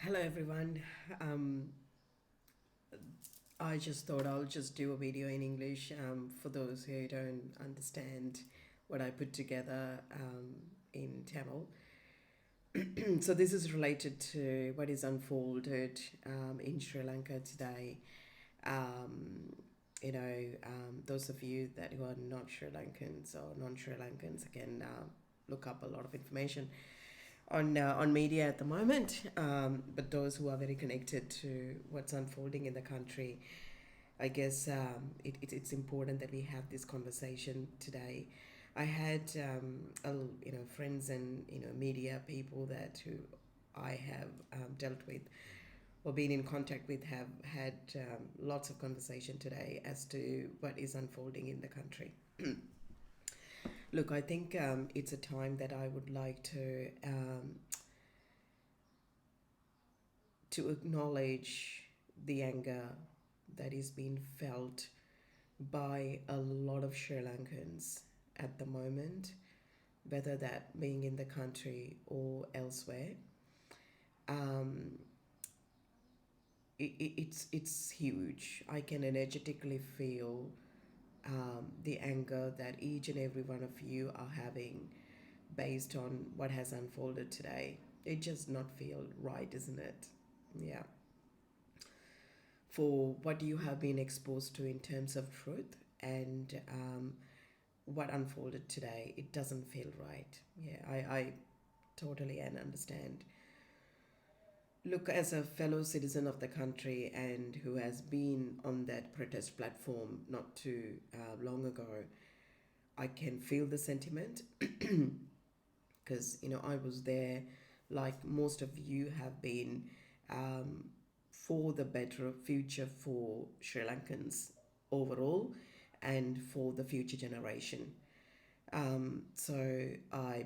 Hello everyone. Um, I just thought I'll just do a video in English for those who don't understand what I put together in Tamil. So this is related to what is unfolded in Sri Lanka today. Um, those of you that who are not Sri Lankans or non-Sri Lankans can look up a lot of information on media at the moment. But those who are very connected to what's unfolding in the country, I guess it's important that we have this conversation today. I had friends and media people that who I have dealt with or been in contact with have had lots of conversation today as to what is unfolding in the country. Look, I think it's a time that I would like to acknowledge the anger that is being felt by a lot of Sri Lankans at the moment, whether that being in the country or elsewhere. Um, it's huge. I can energetically feel the anger that each and every one of you are having based on what has unfolded today. It just not feel right, isn't it? Yeah. For what you have been exposed to in terms of truth and what unfolded today, it doesn't feel right. Yeah, I totally and understand. Look, as a fellow citizen of the country and who has been on that protest platform not too long ago, I can feel the sentiment because I was there, like most of you have been, um, for the better future for Sri Lankans overall and for the future generation. So I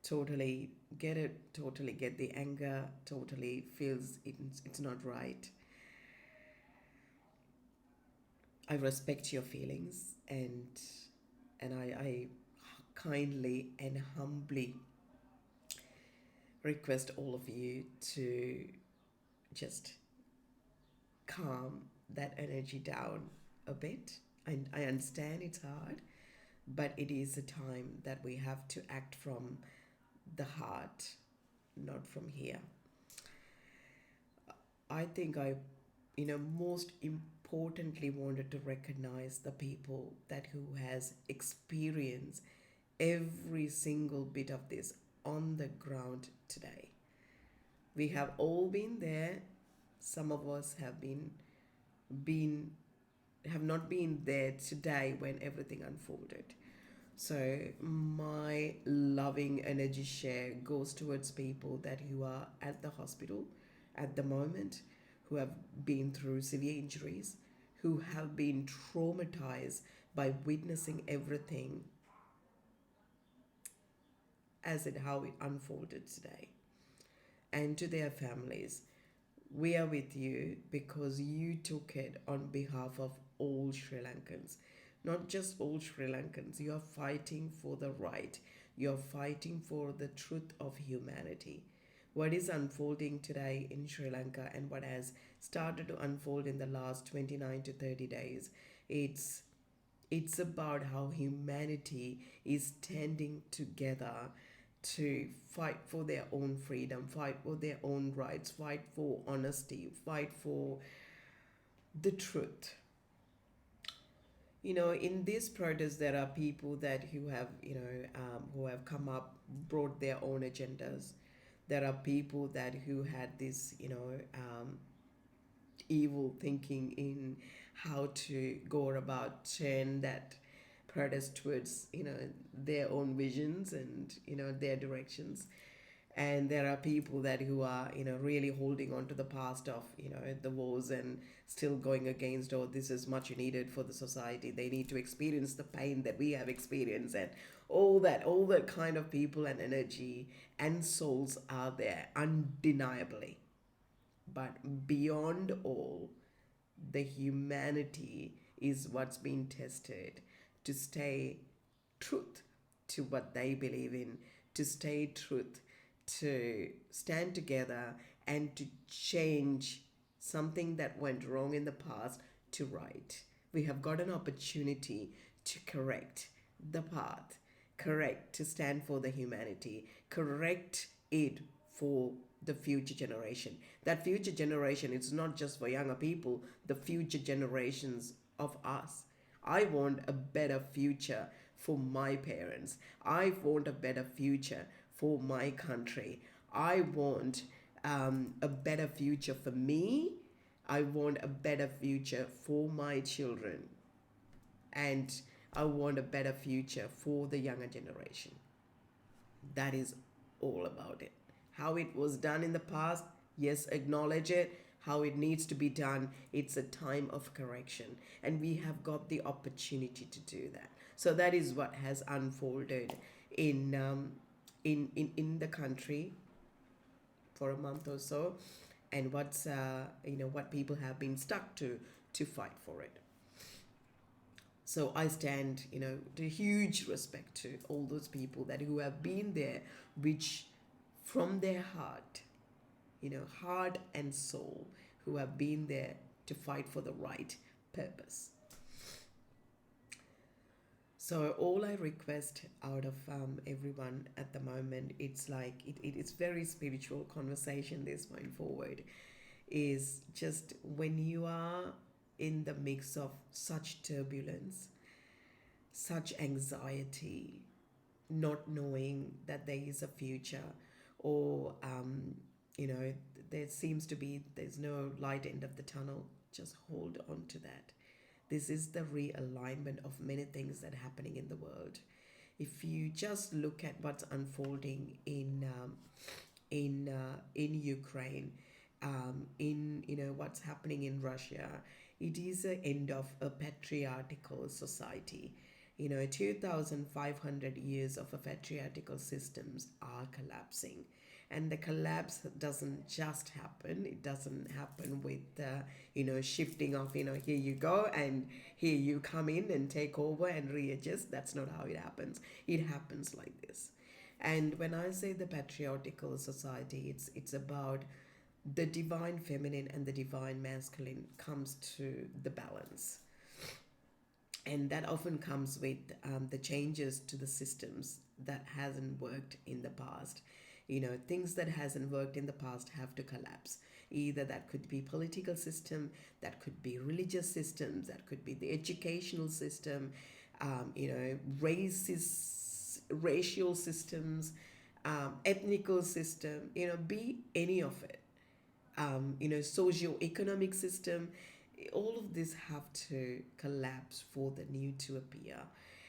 totally get it, totally get the anger, totally feels it's not right. I respect your feelings and I kindly and humbly request all of you to just calm that energy down a bit. I understand it's hard, but it is a time that we have to act from the heart, not from here. I think most importantly wanted to recognize the people that who has experienced every single bit of this on the ground today. We have all been there. Some of us been have not been there today when everything unfolded. So my loving energy share goes towards people that who are at the hospital at the moment, who have been through severe injuries, who have been traumatized by witnessing everything as it how it unfolded today. And to their families, we are with you because you took it on behalf of all Sri Lankans. Not just all Sri Lankans, you are fighting for the right, you're fighting for the truth of humanity. What is unfolding today in Sri Lanka and what has started to unfold in the last 29 to 30 days, it's it's about how humanity is standing together to fight for their own freedom, fight for their own rights, fight for honesty, fight for the truth. In this protest, there are people that who have come up, brought their own agendas. There are people that who had this, evil thinking in how to go about turn that protest towards their own visions and their directions. And there are people that who are really holding on to the past of the wars and still going against, oh, this is much needed for the society, they need to experience the pain that we have experienced, and all that kind of people and energy and souls are there undeniably. But beyond all, the humanity is what's being tested to stay truth to what they believe in, to stay truth to stand together and to change something that went wrong in the past to right. We have got an opportunity to correct the path, correct to stand for the humanity, correct it for the future generation. That future generation is not just for younger people, the future generations of us. I want a better future for my parents. I want a better future for my country. I want a better future for me. I want a better future for my children. And I want a better future for the younger generation. That is all about it. How it was done in the past, yes, acknowledge it. How it needs to be done, it's a time of correction. And we have got the opportunity to do that. So that is what has unfolded in, in the country for a month or so, and what's what people have been stuck to fight for it. So I stand, to huge respect to all those people that who have been there, which from their heart, heart and soul, who have been there to fight for the right purpose. So all I request out of everyone at the moment, it's like it's very spiritual conversation this going forward, is just when you are in the mix of such turbulence, such anxiety, not knowing that there is a future, or there seems to be there's no light end of the tunnel, just hold on to that. This is the realignment of many things that are happening in the world. If you just look at what's unfolding in Ukraine, in what's happening in Russia, it is the end of a patriarchal society. 2,500 years of a patriarchal systems are collapsing. And the collapse doesn't just happen. It doesn't happen with, shifting of, here you go and here you come in and take over and readjust. That's not how it happens. It happens like this. And when I say the patriarchal society, it's about the divine feminine and the divine masculine comes to the balance. And that often comes with the changes to the systems that hasn't worked in the past. Things that hasn't worked in the past have to collapse. Either that could be political system, that could be religious systems, that could be the educational system, racial systems, ethnical system, be any of it. Socio-economic system, all of this have to collapse for the new to appear.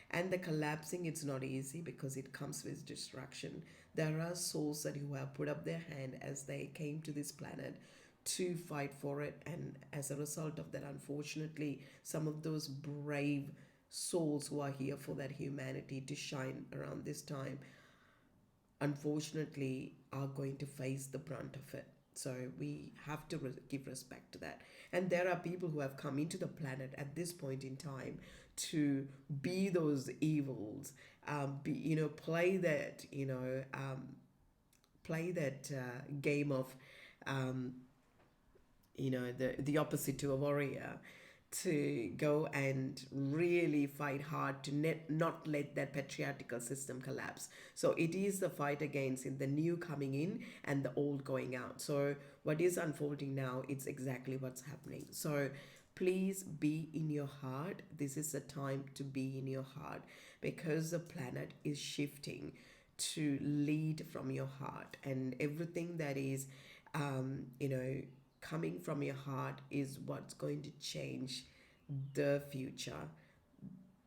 And the collapsing, it's not easy because it comes with destruction. There are souls that who have put up their hand as they came to this planet to fight for it, and as a result of that, unfortunately, some of those brave souls who are here for that humanity to shine around this time, unfortunately, are going to face the brunt of it. So we have to give respect to that. And there are people who have come into the planet at this point in time to be those evils, play that, game of, the opposite to a warrior, to go and really fight hard to not let that patriarchal system collapse. So it is the fight against the new coming in and the old going out. So what is unfolding now, it's exactly what's happening. So please be in your heart. This is the time to be in your heart, because the planet is shifting to lead from your heart, and everything that is coming from your heart is what's going to change the future.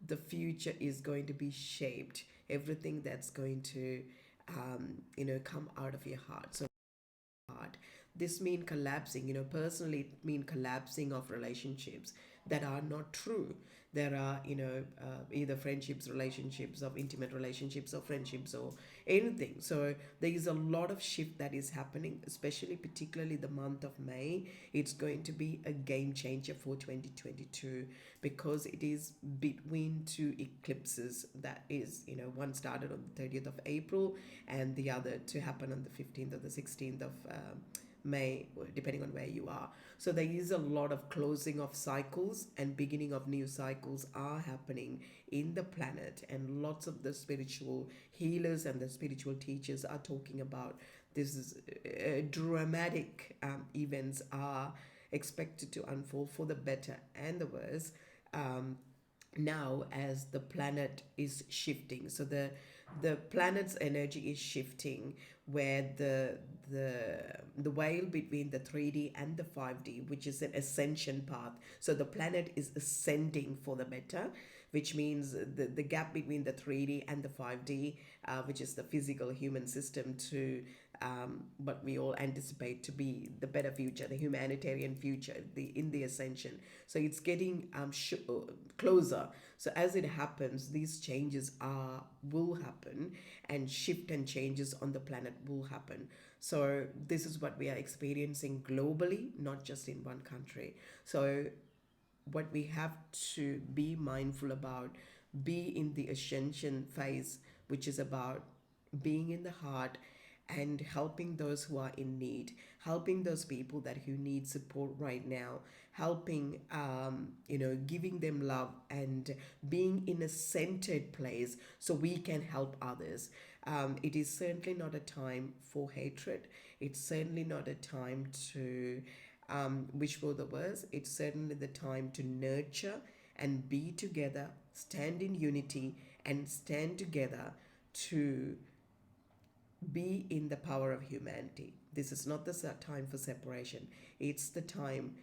The future is going to be shaped. Everything that's going to, come out of your heart. So, heart. This means collapsing. Personally, it means collapsing of relationships that are not true. There are, either friendships, relationships of intimate relationships, or friendships, or anything. So there is a lot of shift that is happening, especially particularly the month of May. It's going to be a game changer for 2022 because it is between two eclipses. That is, one started on the 30th of April and the other to happen on the 15th or the 16th of May, depending on where you are. So there is a lot of closing of cycles and beginning of new cycles are happening in the planet, and lots of the spiritual healers and the spiritual teachers are talking about this is dramatic events are expected to unfold for the better and the worse. Now as the planet is shifting, so the planet's energy is shifting, where the veil between the 3D and the 5D, which is an ascension path, so the planet is ascending for the better, which means the gap between the 3D and the 5D, which is the physical human system, to what we all anticipate to be the better future, the humanitarian future, in the ascension. So it's getting closer. So as it happens, these changes will happen, and shift and changes on the planet will happen. So this is what we are experiencing globally, not just in one country. So what we have to be mindful about, be in the ascension phase, which is about being in the heart and helping those who are in need, helping those people who need support right now, helping, giving them love and being in a centered place so we can help others. It is certainly not a time for hatred. It's certainly not a time to wish for the worst. It's certainly the time to nurture and be together, stand in unity, and stand together to be in the power of humanity. This is not the time for separation. It's the time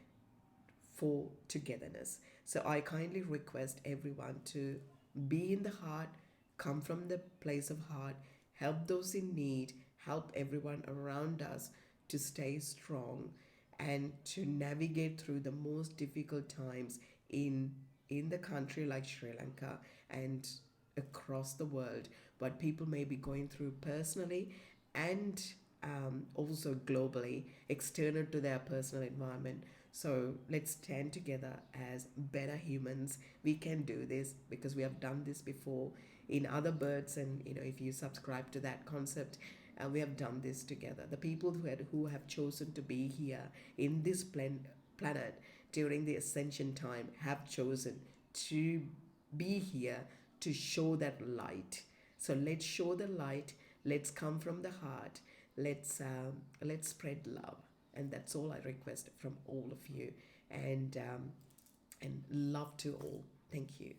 for togetherness. So I kindly request everyone to be in the heart, come from the place of heart, help those in need, help everyone around us to stay strong and to navigate through the most difficult times in the country like Sri Lanka and across the world, what people may be going through personally and also globally, external to their personal environment. So let's stand together as better humans. We can do this because we have done this before in other birds, and if you subscribe to that concept, we have done this together. The people who have chosen to be here in this planet during the ascension time have chosen to be here to show that light. So let's show the light. Let's come from the heart. Let's spread love, and that's all I request from all of you. And love to all. Thank you.